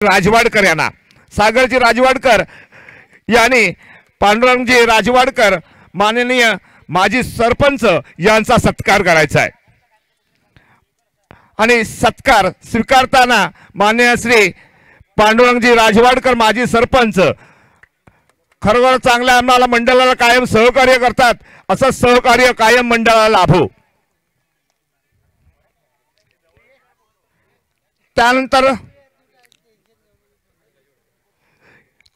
राजवाडकर यांना, सागरजी राजवाडकर यांनी पांडुरंगजी राजवाडकर माननीय माजी सरपंच यांचा सत्कार करायचा आहे आणि सत्कार स्वीकारताना माननीय श्री पांडुरंगजी राजवाडकर माजी सरपंच खरोखर चांगल्या आम्हाला मंडळाला कायम सहकार्य करतात, असं सहकार्य कायम मंडळाला लाभो। त्यानंतर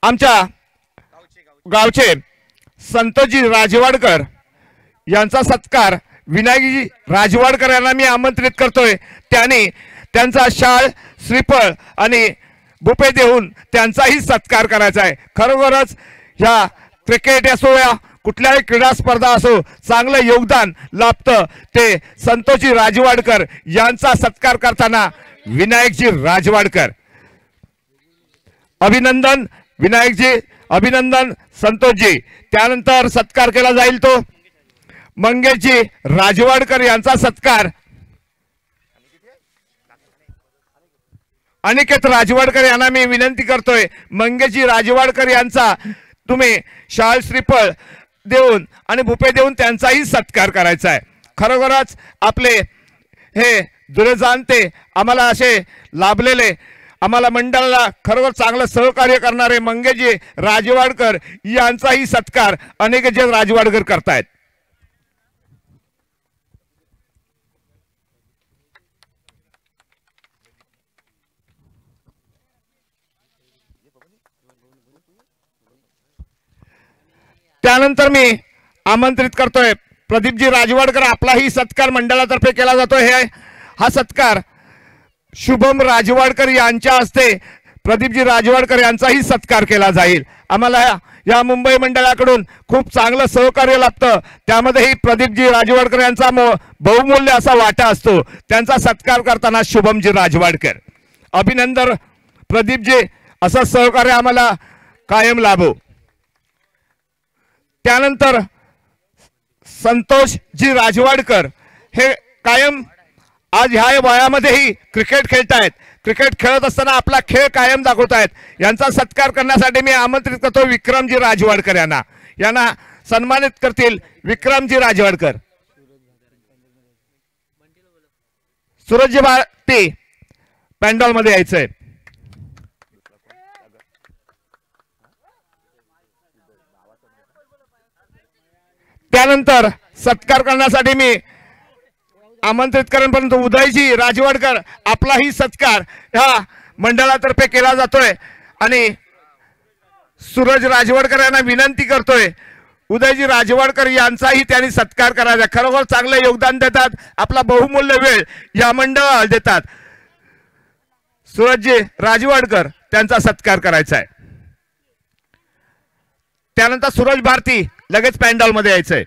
आमच्या गावचे संतोषजी राजवाडकर यांचा सत्कार विनायकजी राजवाडकर यांना मी आमंत्रित करतोय। त्यांनी त्यांचा शाल श्रीफळ आणि बुफे देऊन त्यांचाही सत्कार करायचा आहे। खरोखरच ह्या क्रिकेट असो या कुठल्याही क्रीडा स्पर्धा असो चांगलं योगदान लाभतं ते संतोषजी राजवाडकर यांचा सत्कार करताना विनायकजी राजवाडकर, अभिनंदन विनायकजी, अभिनंदन संतोषजी। त्यानंतर सत्कार केला जाईल तो मंगेशजी राजवाडकर यांचा सत्कार अनिकेत राजवाडकर यांना मी विनंती करतोय मंगेशजी राजवाडकर यांचा तुम्ही शाल श्रीफळ देऊन आणि बुफे देऊन त्यांचाही सत्कार करायचा आहे। खरोखरच आपले हे दुर्जाणते आम्हाला असे लाभलेले आम्हाला मंडळाला खरोखर चांगलं सहकार्य करणारे मंगेशजी राजवाडकर यांचाही सत्कार अनिकेतजी राजवाडकर करतायत। त्यानंतर मी आमंत्रित करतोय प्रदीपजी राजवाडकर, आपलाही सत्कार मंडळातर्फे केला जातोय। हा सत्कार शुभम राजवाडकर यांच्या हस्ते प्रदीपजी राजवाडकर यांचाही सत्कार केला जाईल। आम्हाला या मुंबई मंडळाकडून खूप चांगलं सहकार्य लाभतं, त्यामध्येही प्रदीपजी राजवाडकर यांचा बहुमूल्य असा वाटा असतो। त्यांचा सत्कार करताना शुभमजी राजवाडकर, अभिनंदन प्रदीपजी, असं सहकार्य आम्हाला कायम लाभो। त्यानंतर संतोषजी राजवाडकर हे कायम आज ह्या वयामध्येही क्रिकेट खेळतायत, क्रिकेट खेळत असताना आपला खेळ कायम दाखवतायत। यांचा सत्कार करण्यासाठी मी आमंत्रित करतो विक्रमजी राजवाडकर यांना सन्मानित करतील विक्रमजी राजवाडकर। सूरजजी भारती पॅन्डॉल मध्ये यायचंय। त्यानंतर सत्कार करण्यासाठी मी आमंत्रित करेन, परंतु उदयजी राजवाडकर आपलाही सत्कार ह्या मंडळातर्फे केला जातोय आणि सूरज राजवाडकर यांना विनंती करतोय उदयजी राजवाडकर यांचाही त्यांनी सत्कार करायचा। खरोखर चांगले योगदान देतात, आपला बहुमूल्य वेळ या मंडळाला देतात। सूरजजी राजवाडकर त्यांचा सत्कार करायचा आहे। त्यानंतर सूरज भारती लगेच पॅन्डॉल मध्ये यायचंय।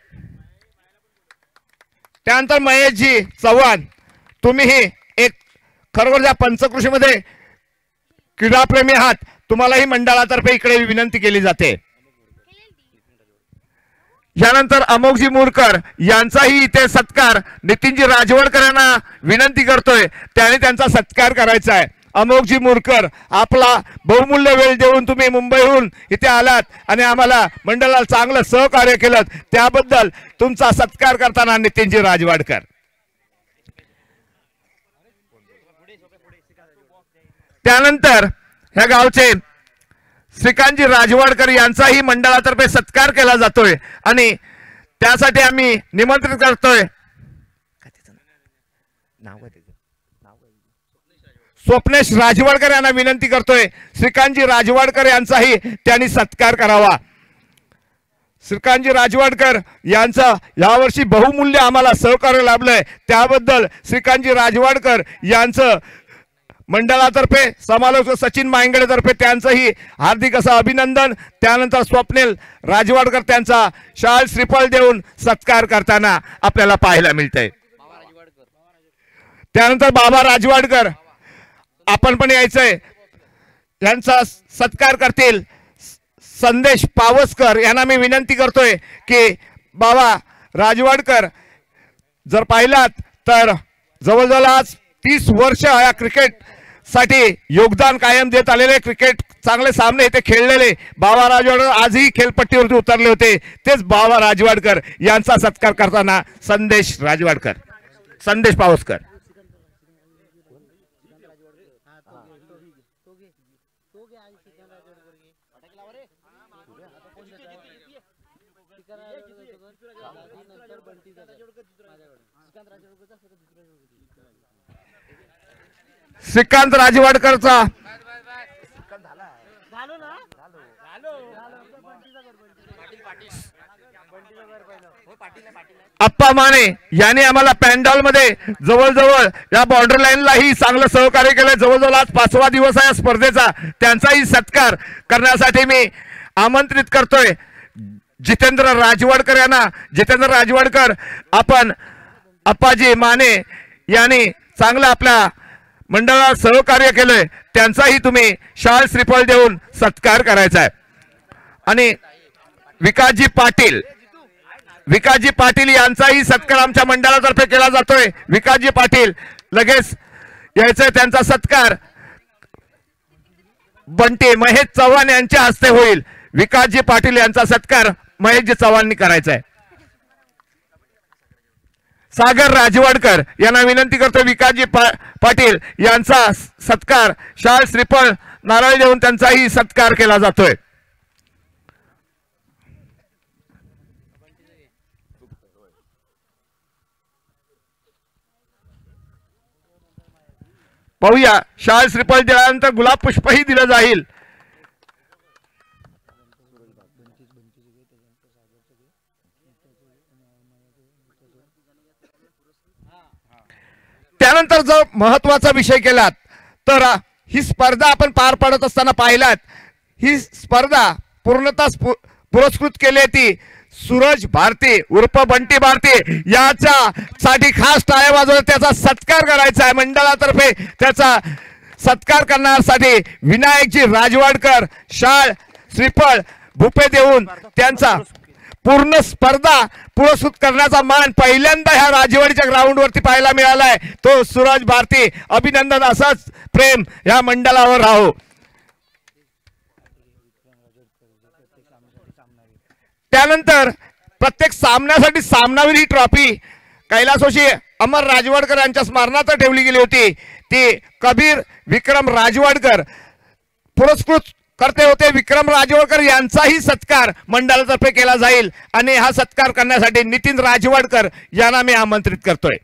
त्यानंतर महेशजी चव्हाण, तुम्हीही एक खरोखर या पंचकृषीमध्ये क्रीडाप्रेमी आहात, तुम्हालाही मंडळातर्फे इकडे विनंती केली जाते। यानंतर अमोघजी मुरकर यांचाही इथे सत्कार नितीनजी राजवाडकर यांना विनंती करतोय, त्याने त्यांचा सत्कार करायचा आहे। अमोघजी मुरकर, आपला बहुमूल्य वेळ देऊन तुम्ही मुंबईहून इथे आलात आणि आम्हाला मंडळाला चांगलं सहकार्य केलं, त्याबद्दल तुमचा सत्कार करताना नितीनजी राजवाडकर। त्यानंतर ह्या गावचे श्रीकांतजी राजवाडकर यांचाही मंडळातर्फे सत्कार केला जातोय आणि त्यासाठी आम्ही निमंत्रित करतोय स्वप्नेश राजवाडकर यांना विनंती करतोय श्रीकांतजी राजवाडकर यांचाही त्यांनी सत्कार करावा। श्रीकांतजी राजवाडकर यांचा यावर्षी बहुमूल्य आम्हाला सहकार्य लाभलंय, त्याबद्दल श्रीकांतजी राजवाडकर यांचं मंडळातर्फे समालोचक सचिन मांगडे तर्फे त्यांचंही हार्दिक असं अभिनंदन। त्यानंतर स्वप्नील राजवाडकर त्यांचा शाल श्रीफळ देऊन सत्कार करताना आपल्याला पाहायला मिळतंय। त्यानंतर बाबा राजवाडकर आपण पण यायचंय, यांचा सत्कार करतील संदेश पावसकर यांना मी विनंती करतोय की बाबा राजवाडकर जर पाहिलात तर जवळजवळ आज 30 वर्ष या क्रिकेट साठी योगदान कायम देत आलेले, क्रिकेट चांगले सामने इथे खेळलेले बाबा राजवाडकर आजही खेळपट्टीवरती उतरले होते, तेच बाबा राजवाडकर यांचा सत्कार करताना संदेश राजवाडकर, संदेश पावसकर. श्रीकांत राजवाडकरचा अप्पा माने यांनी आम्हाला पॅन्डॉल मध्ये जवळजवळ या बॉर्डर लाईनलाही चांगलं सहकार्य केलं. जवळजवळ आज 5वा दिवस आहे स्पर्धेचा. त्यांचाही सत्कार करण्यासाठी मी आमंत्रित करतोय जितेंद्र राजवाडकर यांना. जितेंद्र राजवाडकर, आपण अप्पाजी माने यांनी चांगलं आपल्या मंडळाला सहकार्य केलंय, त्यांचाही तुम्ही शाल श्रीफळ देऊन सत्कार करायचा आहे. आणि विकासजी पाटील यांचाही सत्कार आमच्या मंडळातर्फे केला जातोय. विकासजी पाटील लगेच यायचंय, त्यांचा सत्कार बंटी महेश चव्हाण यांच्या हस्ते होईल. विकासजी पाटील यांचा सत्कार महेशजी चव्हाणनी करायचा आहे. सागर राजवाडकर यांना विनंती करतो, विकासजी पाटील यांचा सत्कार शाल श्रीफळ नारळ देऊन त्यांचाही सत्कार केला जातोय. पाहूया, शाल श्रीफळ दिल्यानंतर गुलाब पुष्पही दिलं जाईल. त्यानंतर जो महत्वाचा विषय केलात, तर ही स्पर्धा आपण पार पाडत असताना पाहिलात, ही स्पर्धा पूर्णतः पुरस्कृत केली ती सूरज भारती उर्फ बंटी भारती याच्या साठी खास टाळ्या वाजवत त्याचा सत्कार करायचा आहे. मंडळातर्फे त्याचा सत्कार करण्यासाठी विनायकजी राजवाडकर शाल श्रीफळ भुपे देऊन त्यांचा पूर्ण स्पर्धा पुरस्कृत करण्याचा मान पहिल्यांदा ह्या राजवाडीच्या ग्राउंडवरती पाहायला मिळालाय. तो सूरज भारती, अभिनंदन. असंच प्रेम या मंडळावर राहो. त्यानंतर प्रत्येक सामन्यासाठी सामनावीर ही ट्रॉफी कैलासोशी अमर राजवाडकर यांच्या स्मरणार्थ ठेवली गेली होती. ती कबीर विक्रम राजवाडकर पुरस्कृत करते होते. विक्रम राजवाडकर यांचाही सत्कार मंडळातर्फे केला जाईल आणि हा सत्कार करण्यासाठी नितीन राजवाडकर यांना मी आमंत्रित करतोय.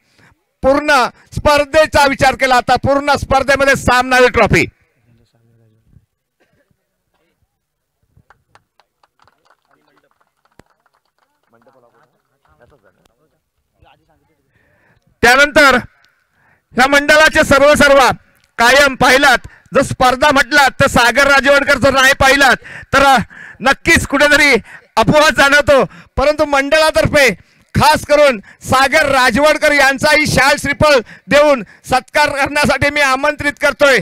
पूर्ण स्पर्धेचा विचार केला आता पूर्ण स्पर्धेमध्ये सामनावीर ट्रॉफी. त्यानंतर या मंडळाचे सर्व कायम पाहिलात, जर स्पर्धा म्हटलात तर सागर राजवाडकर जर नाही पाहिलात तर नक्कीच कुठेतरी अपवाद जाणवतो. परंतु मंडळातर्फे खास करून सागर राजवाडकर यांचाही शाल श्रीफळ देऊन सत्कार करण्यासाठी मी आमंत्रित करतोय.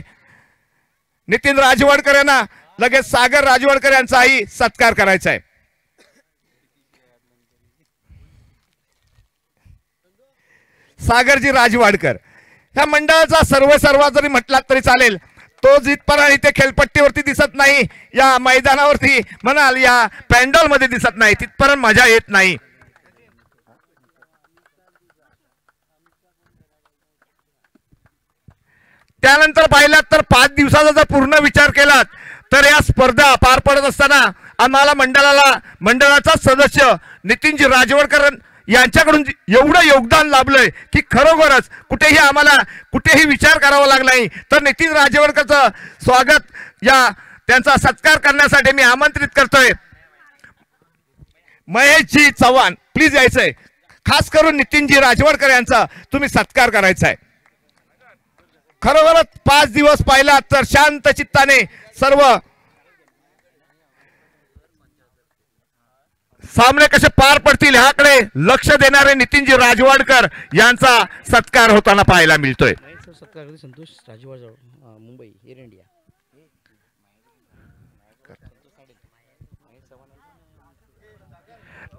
नितीन राजवाडकर यांना लगेच सागर राजवाडकर यांचाही सत्कार करायचा आहे. सागरजी राजवाडकर ह्या मंडळाचा सर्व जरी म्हटलात तरी चालेल. तो जिथपर्यंत इथे खेळपट्टीवरती दिसत नाही, या मैदानावरती म्हणाल या पॅन्डॉल मध्ये दिसत नाही, तिथपर्यंत मजा येत नाही. त्यानंतर पाहिलात तर 5 दिवसाचा जर पूर्ण विचार केलात तर या स्पर्धा पार पडत असताना आम्हाला मंडळाचा सदस्य नितीनजी राजवाडकर यांच्याकडून एवढं योगदान लाभलंय की खरोखरच कुठेही विचार करावा लागला नाही. तर नितीन राजवाडकरचं स्वागत या त्यांचा सत्कार करण्यासाठी मी आमंत्रित करतोय. महेशजी चव्हाण प्लीज यायचंय. खास करून नितीनजी राजवाडकर यांचा तुम्ही सत्कार करायचा आहे. खरोखरच 5 दिवस पाहिला तर शांत चित्ताने सर्व सामने कसे पार पडतील ह्याकडे लक्ष देणारे नितीनजी राजवाडकर यांचा सत्कार होताना पाहायला मिळतोय. Santosh Rajwadkar, Mumbai, Air India.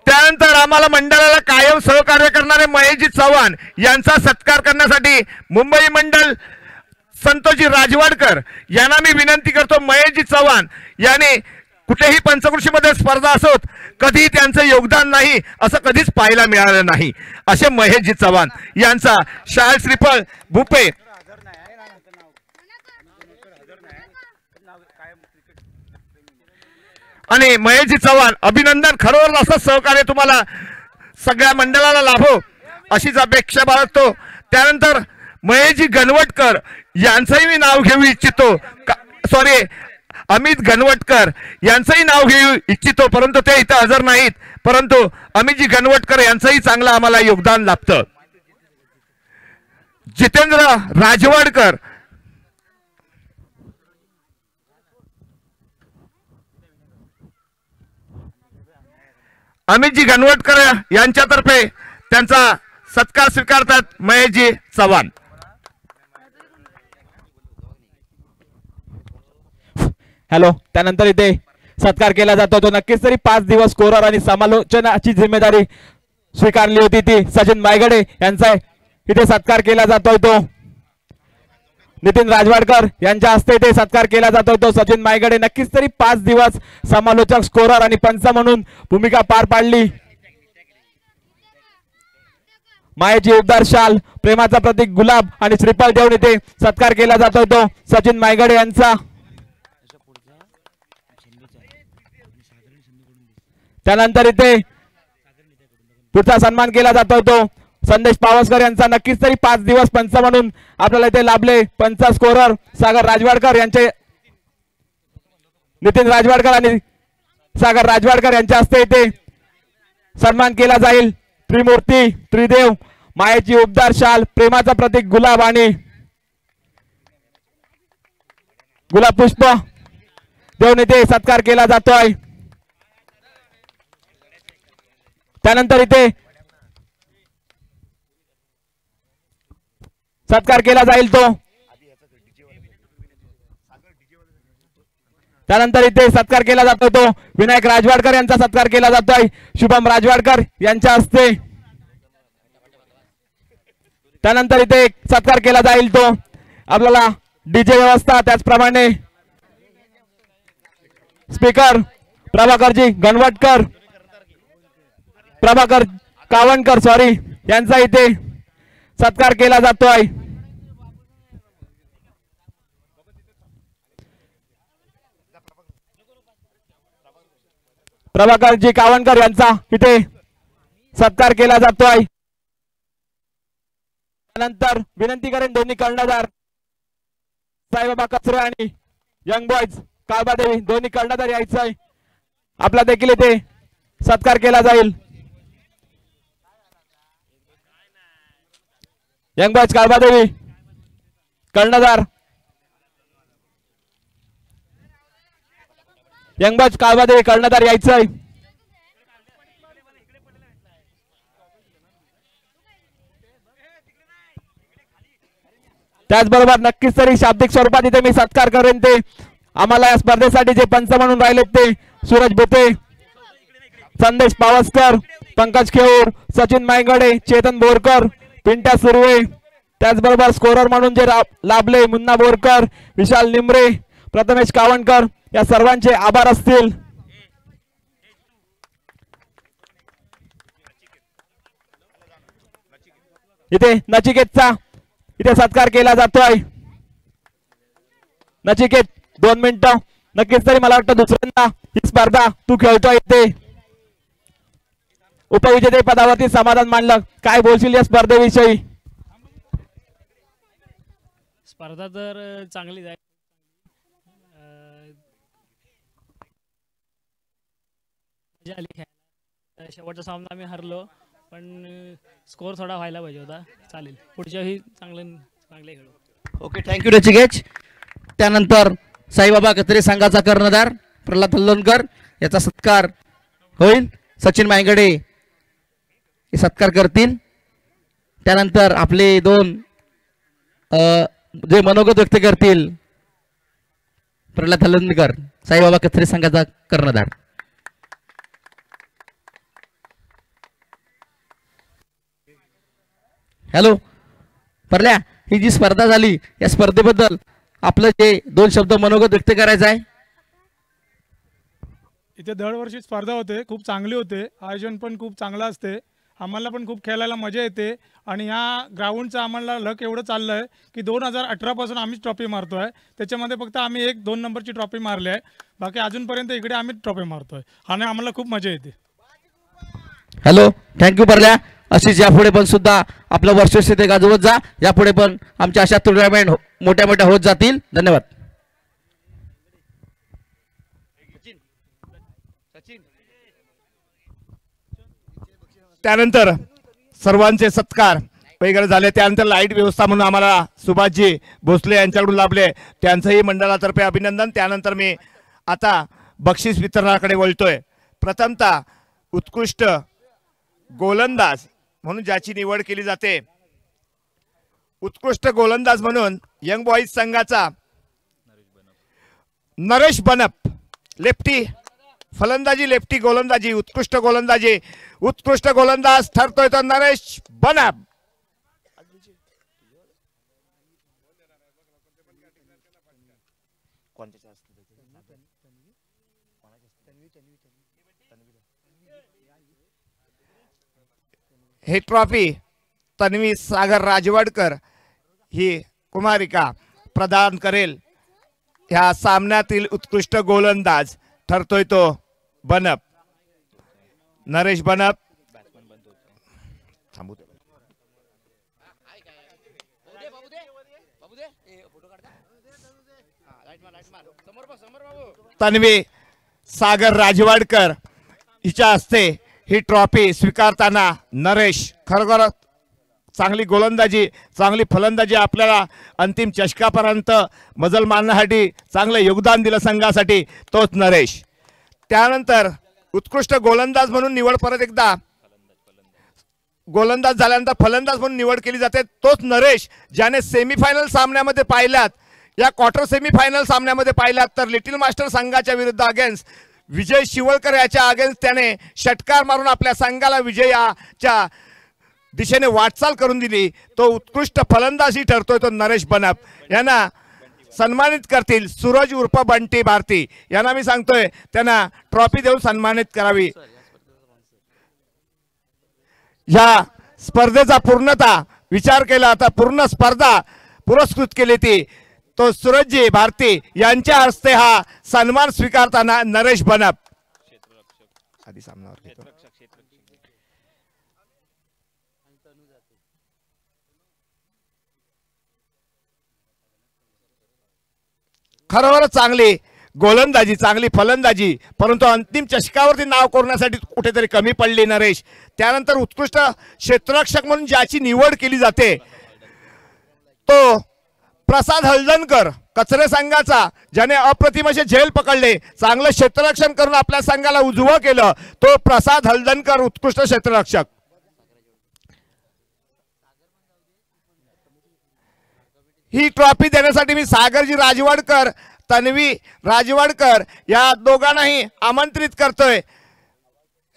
त्यानंतर आम्हाला मंडळाला कायम सहकार्य करणारे महेशजी चव्हाण यांचा सत्कार करण्यासाठी मुंबई मंडळ संतोषजी राजवाडकर यांना मी विनंती करतो, महेशजी चव्हाण याने कुठेही पंचकृषीमध्ये स्पर्धा असोत कधी त्यांचं योगदान नाही असं कधीच पाहायला मिळालं नाही, असे महेशजी चव्हाण यांचा शाल श्रीफळ भुपे आणि महेशजी चव्हाण अभिनंदन, खरोखर असं सहकार्य तुम्हाला सगळ्या मंडळाला लाभो अशीच अपेक्षा बाळगतो. त्यानंतर महेशजी गणवटकर यांचंही मी नाव घेऊ इच्छितो, सॉरी अमित गणवटकर यांचंही नाव घेऊ इच्छितो, परंतु ते इथं हजर नाहीत, परंतु अमितजी गणवटकर यांचंही चांगलं आम्हाला योगदान लाभतं. जितेंद्र राजवाडकर अमितजी गणवटकर यांच्यातर्फे त्यांचा सत्कार स्वीकारतात महेशजी चव्हाण. हॅलो. त्यानंतर इथे सत्कार केला जातो तो नक्कीच तरी 5 दिवस स्कोरर आणि समालोचनाची जिम्मेदारी स्वीकारली होती ती सचिन मायगडे यांचा इथे सत्कार केला जातोय तो नितीन राजवाडकर यांच्या हस्ते इथे सत्कार केला जातोय तो सचिन मायगडे. नक्कीच तरी 5 दिवस समालोचक स्कोरर आणि पंच म्हणून भूमिका पार पाडली. मायेची उबदार शाल, प्रेमाचा प्रतीक गुलाब आणि श्रीफळ देऊन इथे सत्कार केला जातोय तो सचिन मायगडे यांचा. त्यानंतर इथे पुढचा सन्मान केला जातोय तो संदेश पावसकर यांचा. नक्कीच तरी 5 दिवस पंच म्हणून आपल्याला इथे लाभले पंच स्कोरर सागर राजवाडकर यांचे, नितीन राजवाडकर आणि सागर राजवाडकर यांच्या हस्ते इथे सन्मान केला जाईल. त्रिमूर्ती त्रिदेव, मायेची उबदार शाल, प्रेमाचा प्रतीक गुलाब आणि गुलाब पुष्प देऊन इथे सत्कार केला जातोय. त्यानंतर इथे सत्कार केला जाईल तो, त्यानंतर इथे सत्कार केला जातो तो विनायक राजवाडकर यांचा सत्कार केला जातोय शुभम राजवाडकर यांच्या हस्ते. त्यानंतर इथे सत्कार केला जाईल तो आपल्याला डीजे व्यवस्था, त्याचप्रमाणे स्पीकर प्रभाकरजी गणवटकर, प्रभाकर कावणकर सॉरी यांचा इथे सत्कार केला जातोय. प्रभाकरजी कावणकर यांचा इथे सत्कार केला जातोय. त्यानंतर विनंती करेन दोन्ही कर्णधार साईबाबा कचरे आणि यंग बॉयज काळबादेवी दोन्ही कर्णधार यायचंय, आपला देखील इथे सत्कार केला जाईल. यंग बॉयज काळबादेवी कर्णधार, यंग बॉयज काळबादेवी कर्णधार यायचंय. त्याचबरोबर नक्कीच तरी शाब्दिक स्वरूपात इथे मी सत्कार करेन ते आम्हाला या स्पर्धेसाठी जे पंच म्हणून राहिलेत ते सूरज भोते, संदेश पावसकर, पंकज खेऊर, सचिन मायगडे, चेतन बोरकर, पिंट्या सुर्वे, त्याचबरोबर स्कोरर म्हणून जे लाभले मुन्ना बोरकर, विशाल निमरे, प्रथमेश कावणकर, या सर्वांचे आभार असतील. इथे नचिकेतचा इथे सत्कार केला जातोय. नचिकेत 2 मिनिटं. नक्कीच तरी मला वाटतं दुसऱ्यांदा ही स्पर्धा तू खेळतोय इथे उपविजेते पदावरती समाधान मानलं, काय बोलशील या स्पर्धेविषयी? स्पर्धा तर चांगलीच आहे. मजा आली खेळायला. शेवटचा सामना आम्ही हरलो, पण स्कोर थोडा व्हायला पाहिजे होता. चालेल, पुढच्याही चांगले खेळू. Okay, thank you Rachikesh. त्यानंतर साईबाबा कचरे संघाचा कर्णधार प्रल्हाद हल्लोणकर याचा सत्कार होईल. सचिन मायगडे हे सत्कार करतील. त्यानंतर आपले 2 जे मनोगत व्यक्त करतील प्रल्हाद हल्लोणकर साईबाबा कचरे संघाचा कर्णधार. हॅलो परल्या, ही जी स्पर्धा झाली या स्पर्धेबद्दल आपलं जे 2 शब्द मनोगत व्यक्त करायचं आहे. इथे दरवर्षी स्पर्धा होते, खूप चांगली होते, आयोजन पण खूप चांगलं असते, आम्हाला पण खूप खेळायला मजा येते. आणि ह्या ग्राउंडचं आम्हाला लक एवढं चाललं आहे की 2018 पासून आम्हीच ट्रॉफी मारतो आहे. त्याच्यामध्ये फक्त आम्ही 1-2 नंबरची ट्रॉफी मारली आहे, बाकी अजूनपर्यंत इकडे आम्हीच ट्रॉफी मारतो आहे आणि आम्हाला खूप मजा येते. हॅलो, थँक्यू परल्या. अशीच यापुढे पण सुद्धा आपलं वर्चस्व ते गाजवत जा. यापुढे पण आमच्या अशा टुर्नामेंट मोठ्या मोठ्या होत जातील. धन्यवाद. त्यानंतर सर्वांचे सत्कार वगैरे झाले. त्यानंतर लाईट व्यवस्था म्हणून आम्हाला सुभाषजी भोसले यांच्याकडून लाभले, त्यांचंही मंडळातर्फे अभिनंदन. त्यानंतर मी आता बक्षीस वितरणाकडे वळतोय. प्रथमतः उत्कृष्ट गोलंदाज म्हणून ज्याची निवड केली जाते, उत्कृष्ट गोलंदाज म्हणून यंग बॉईज संघाचा नरेश बनप, लेफ्टी फलंदाजी, लेफ्टी गोलंदाजी, उत्कृष्ट गोलंदाज ठरतोय तो नरेश बनप. ही ट्रॉफी तन्वी सागर राजवाडकर ही कुमारिका प्रदान करेल. ह्या सामन्यातील उत्कृष्ट गोलंदाज ठरतोय तो बनप, नरेश बनप. तन्वी सागर राजवाडकर हिच्या हस्ते ही ट्रॉफी स्वीकारताना नरेश, खरोखर चांगली गोलंदाजी, चांगली फलंदाजी, आपल्याला अंतिम चषकापर्यंत मजल मारण्यासाठी चांगलं योगदान दिलं संघासाठी, तोच नरेश. त्यानंतर उत्कृष्ट गोलंदाज म्हणून निवड परत एकदा गोलंदाज झाल्यानंतर फलंदाज म्हणून निवड केली जाते, तोच नरेश ज्याने सेमीफायनल सामन्यामध्ये पाहिल्यात, या क्वार्टर सेमीफायनल सामन्यामध्ये पाहिल्यात तर लिटिल मास्टर संघाच्या विरुद्ध अगेन्स्ट विजय शिवळकर याच्या अगेन्स्ट त्याने षटकार मारून आपल्या संघाला विजयाच्या दिशेने वाटचाल करून दिली. तो उत्कृष्ट फलंदाजी ठरतोय तो नरेश बनप. यांना सन्मानित करतील सूरज उर्फ बंटी भारती. यांना मी सांगतोय त्यांना ट्रॉफी देऊन सन्मानित करावी. या स्पर्धेचा पूर्णता विचार केला आता पूर्ण स्पर्धा पुरस्कृत केली ती तो सूरजजी भारती यांच्या हस्ते हा सन्मान स्वीकारताना नरेश बनप. आधी सामनावर खरोखरच चांगली गोलंदाजी, चांगली फलंदाजी, परंतु अंतिम चषकावरती नाव कोरण्यासाठी कुठेतरी कमी पडली नरेश. त्यानंतर उत्कृष्ट क्षेत्ररक्षक म्हणून ज्याची निवड केली जाते तो प्रसाद हळदणकर, कचरे संघाचा, ज्याने अप्रतिम असे झेल पकडले, चांगलं क्षेत्ररक्षण करून आपल्या संघाला उजवं केलं, तो प्रसाद हळदणकर, उत्कृष्ट क्षेत्ररक्षक. ही ट्रॉफी देण्यासाठी मी सागरजी राजवाडकर, तन्वी राजवाडकर या दोघांनाही आमंत्रित करतोय.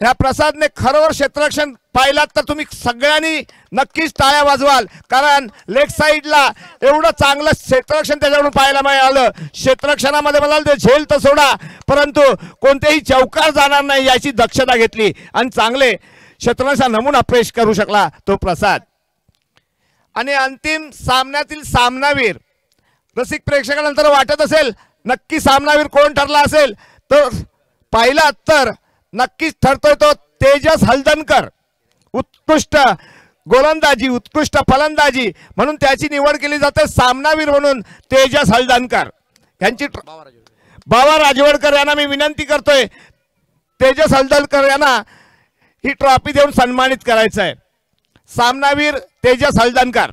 ह्या प्रसादने खरोखर क्षेत्ररक्षण पाहिलात तर तुम्ही सगळ्यांनी नक्कीच टाळ्या वाजवाल, कारण लेग साईडला एवढं चांगलं क्षेत्ररक्षण त्याच्याकडून पाहायला मिळालं. क्षेत्ररक्षणामध्ये म्हणाल ते झेल तर सोडा, परंतु कोणतेही चौकार जाणार नाही याची दक्षता घेतली आणि चांगले क्षेत्ररक्षण नमुना पेश करू शकला तो प्रसाद. आणि अंतिम सामन्यातील सामनावीर, रसिक प्रेक्षकांनंतर वाटत असेल नक्की सामनावीर कोण ठरला असेल तर पाहिला तर नक्कीच ठरतोय तो तेजस हळदणकर. उत्कृष्ट गोलंदाजी, उत्कृष्ट फलंदाजी म्हणून त्याची निवड केली जाते. सामनावीर म्हणून तेजस हळदणकर यांची बाबा राजवाडकर यांना मी विनंती करतोय तेजस हळदणकर यांना ही ट्रॉफी देऊन सन्मानित करायचं आहे. सामनावीर तेजस हळदणकर.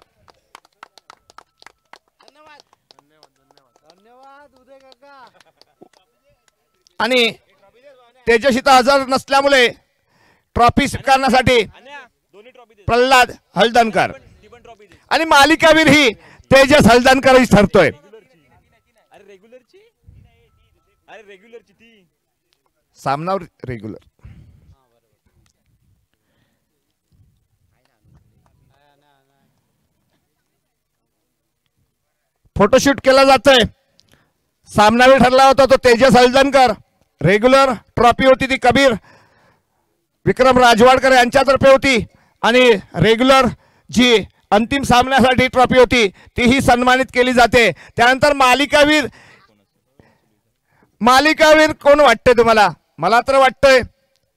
आणि तेजस इथं हजर नसल्यामुळे ट्रॉफी स्वीकारण्यासाठी प्रल्हाद हळदणकर आणि मालिकावीर ही तेजस हळदणकर ठरतोय. सामनावर रेग्युलर फोटोशूट केला जातोय. सामनावीर ठरला होता तो तेजस हलदनकर. रेग्युलर ट्रॉफी होती ती कबीर विक्रम राजवाडकर यांच्यातर्फे होती आणि रेग्युलर जी अंतिम सामन्यासाठी ट्रॉफी होती तीही सन्मानित केली जाते. त्यानंतर मालिकावीर कोण वाटतंय तुम्हाला? मला तर वाटतंय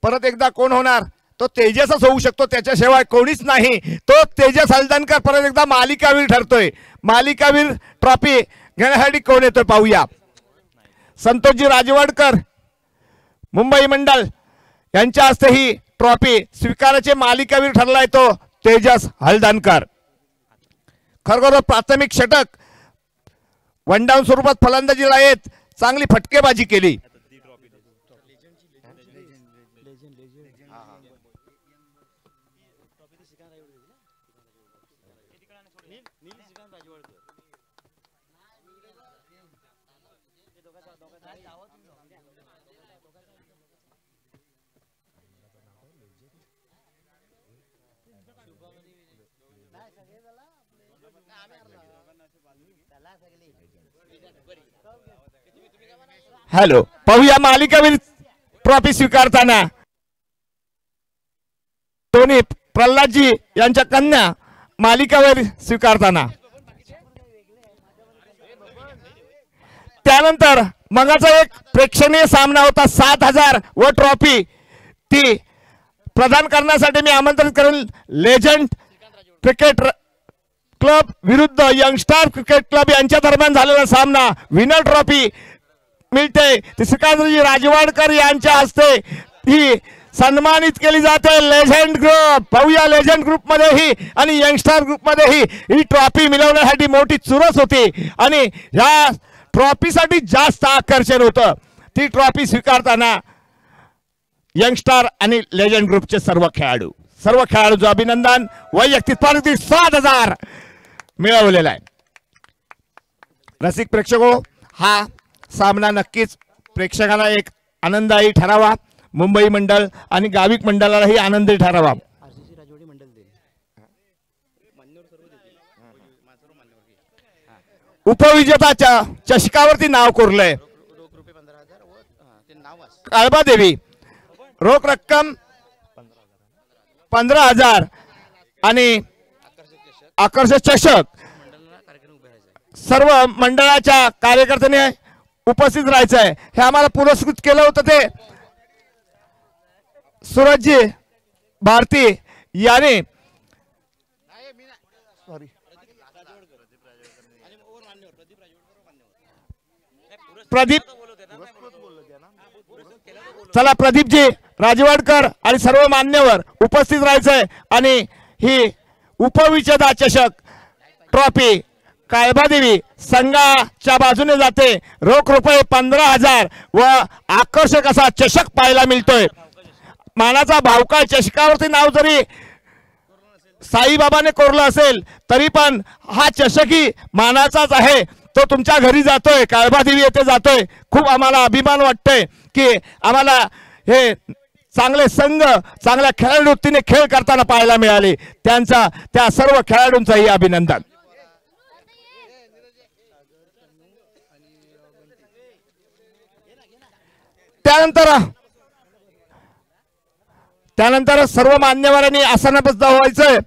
परत एकदा कोण होणार? तो तेजसच होऊ शकतो, त्याच्याशिवाय कोणीच नाही. तो तेजस हलदनकर परत एकदा मालिकावीर ठरतोय. मालिकावीर ट्रॉफी घेण्यासाठी कोण येतोय पाहूया. संतोषजी राजवाडकर मुंबई मंडल यांच्या हस्ते ही ट्रॉफी स्वीकाराचे मालिकावीर ठरलाय तो तेजस हलदनकर. खरोखर प्राथमिक षटक वन डाऊन स्वरूपात फलंदाजीला येत चांगली फटकेबाजी केली. हॅलो, पाहूया मालिकावीर ट्रॉफी स्वीकारताना दोन्ही प्रल्हादजी यांच्या कन्या मालिकावीर स्वीकारताना. त्यानंतर मगाचा एक प्रेक्षणीय सामना होता 7,000 व ट्रॉफी ती प्रदान करण्यासाठी मी आमंत्रित करेन. लेजंड क्रिकेट क्लब विरुद्ध यंगस्टार क्रिकेट क्लब यांच्या दरम्यान झालेला सामना. विनर ट्रॉफी मिळते ती श्रीकांतजी राजवाडकर यांच्या हस्ते ही सन्मानित केली जाते. लेजंड ग्रुप पाहूया, लेजंड ग्रुप मध्येही आणि यंगस्टार ग्रुप मध्येही ही ट्रॉफी मिळवण्यासाठी मोठी चुरस होती आणि या ट्रॉफीसाठी जास्त आकर्षण होतं. ती ट्रॉफी स्वीकारताना यंगस्टार आणि लेजंड ग्रुपचे सर्व खेळाडूचं अभिनंदन. वैयक्तिक पारितोषिक 7,000 मिळवलेला आहे. रसिक प्रेक्षको, हा सामना नक्कीच प्रेक्षकांना एक आनंददायी ठरावा. मुंबई मंडल आणि गाविक मंडळालाही आनंदी ठरावा. उपविजेताच्या चषकावरती नाव कोरलंय. काळबादेवी रोख रक्कम 15,000 आणि आकर्षक चषक. सर्व मंडळाच्या कार्यकर्त्यांनी उपस्थित राहायचं आहे. हे आम्हाला पुरस्कृत केलं होतं ते सूरजजी भारती याने. प्रदीप, चला प्रदीपजी राजवाडकर आणि सर्व मान्यवर उपस्थित राहायचंय आणि ही उपविजेता चषक ट्रॉफी काळबादेवी संघाच्या बाजूने जाते. रोख रुपये 15,000 व आकर्षक असा चषक पाहायला मिळतोय. मानाचा भावकाळ चषकावरती नाव जरी साईबाबाने कोरलं असेल तरी पण हा चषकही मानाचाच आहे. तो तुमच्या घरी जातोय, काळबादेवी येथे जातोय. खूप आम्हाला अभिमान वाटतोय की आम्हाला हे चांगले संघ चांगल्या खेळाडूतीने खेळ करताना पाहायला मिळाले. त्या सर्व खेळाडूंचंही अभिनंदन. त्यानंतर सर्व मान्यवरांनी आसनाबद्ध व्हायचंय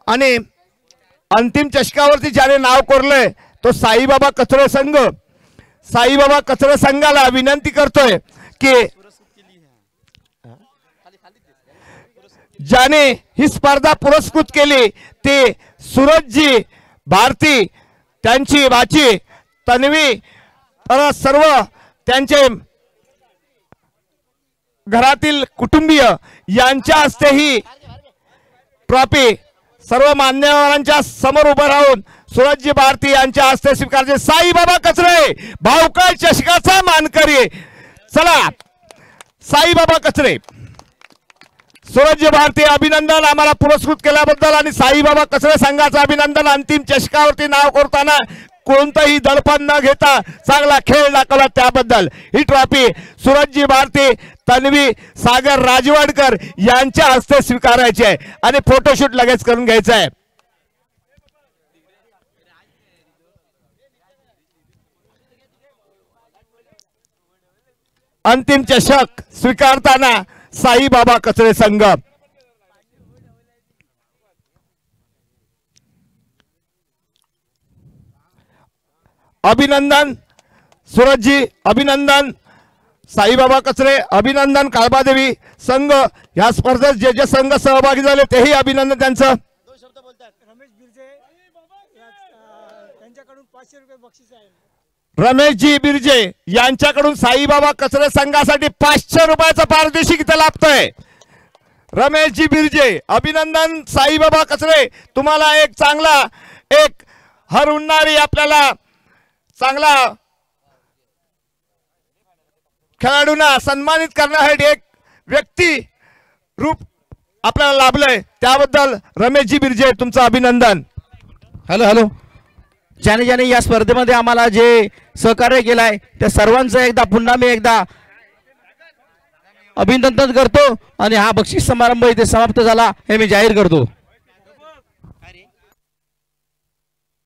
आणि अंतिम चषकावरती ज्याने नाव कोरलंय तो साईबाबा कचरे संघ. साईबाबा कचरे संघाला विनंती करतोय की ज्याने ही स्पर्धा पुरस्कृत केली ते सूरजजी भारती, त्यांची भाची तन्वी, सर्व त्यांचे घरातील कुटुंबीय यांच्या हस्ते ही ट्रॉफी सर्व मान्यवरांच्या समोर उभं राहून सूरजजी भारती यांच्या हस्ते स्वीकारते. साईबाबा कचरे भावकाळ चषकाचा मानकरी. चला साईबाबा कचरे, सूरजजी भारती अभिनंदन आम्हाला पुरस्कृत केल्याबद्दल आणि साईबाबा कचरे संघाचं अभिनंदन. अंतिम चषकावरती नाव कोरताना कोणतंही दडपण न घेता चांगला खेळ दाखवला त्याबद्दल ही ट्रॉफी सूरजजी भारती, तन्वी, सागर राजवाडकर यांच्या हस्ते स्वीकारायची आहे आणि फोटोशूट लगेच करून घ्यायचं आहे. अंतिम चषक स्वीकारताना साईबाबा कचरे संघ. अभिनंदन सूरजजी, अभिनंदन साईबाबा कचरे, अभिनंदन काळबादेवी संघ. या स्पर्धेत जे जे संघ सहभागी झाले तेही अभिनंदन त्यांचं. रमेश बिरजे त्यांच्याकडून 500 रुपये बक्षीस आहे. रमेशजी बिरजे यांच्याकडून साईबाबा कचरे संघासाठी 500 रुपयाचा पारितोषिक इथं लाभतोय. रमेशजी बिरजे, अभिनंदन. साईबाबा कचरे, तुम्हाला एक चांगला एक हरवणारी आपल्याला चांगला खेळाडूंना सन्मानित करण्यासाठी एक व्यक्ती रूप आपल्याला लाभलंय, त्याबद्दल रमेशजी बिरजे तुमचं अभिनंदन. हॅलो हॅलो, ज्याने ज्याने या स्पर्धेमध्ये आम्हाला जे सहकार्य केलंय त्या सर्वांचं एकदा पुन्हा मी एकदा अभिनंदन करतो आणि हा बक्षीस समारंभ इथे समाप्त झाला हे मी जाहीर करतो.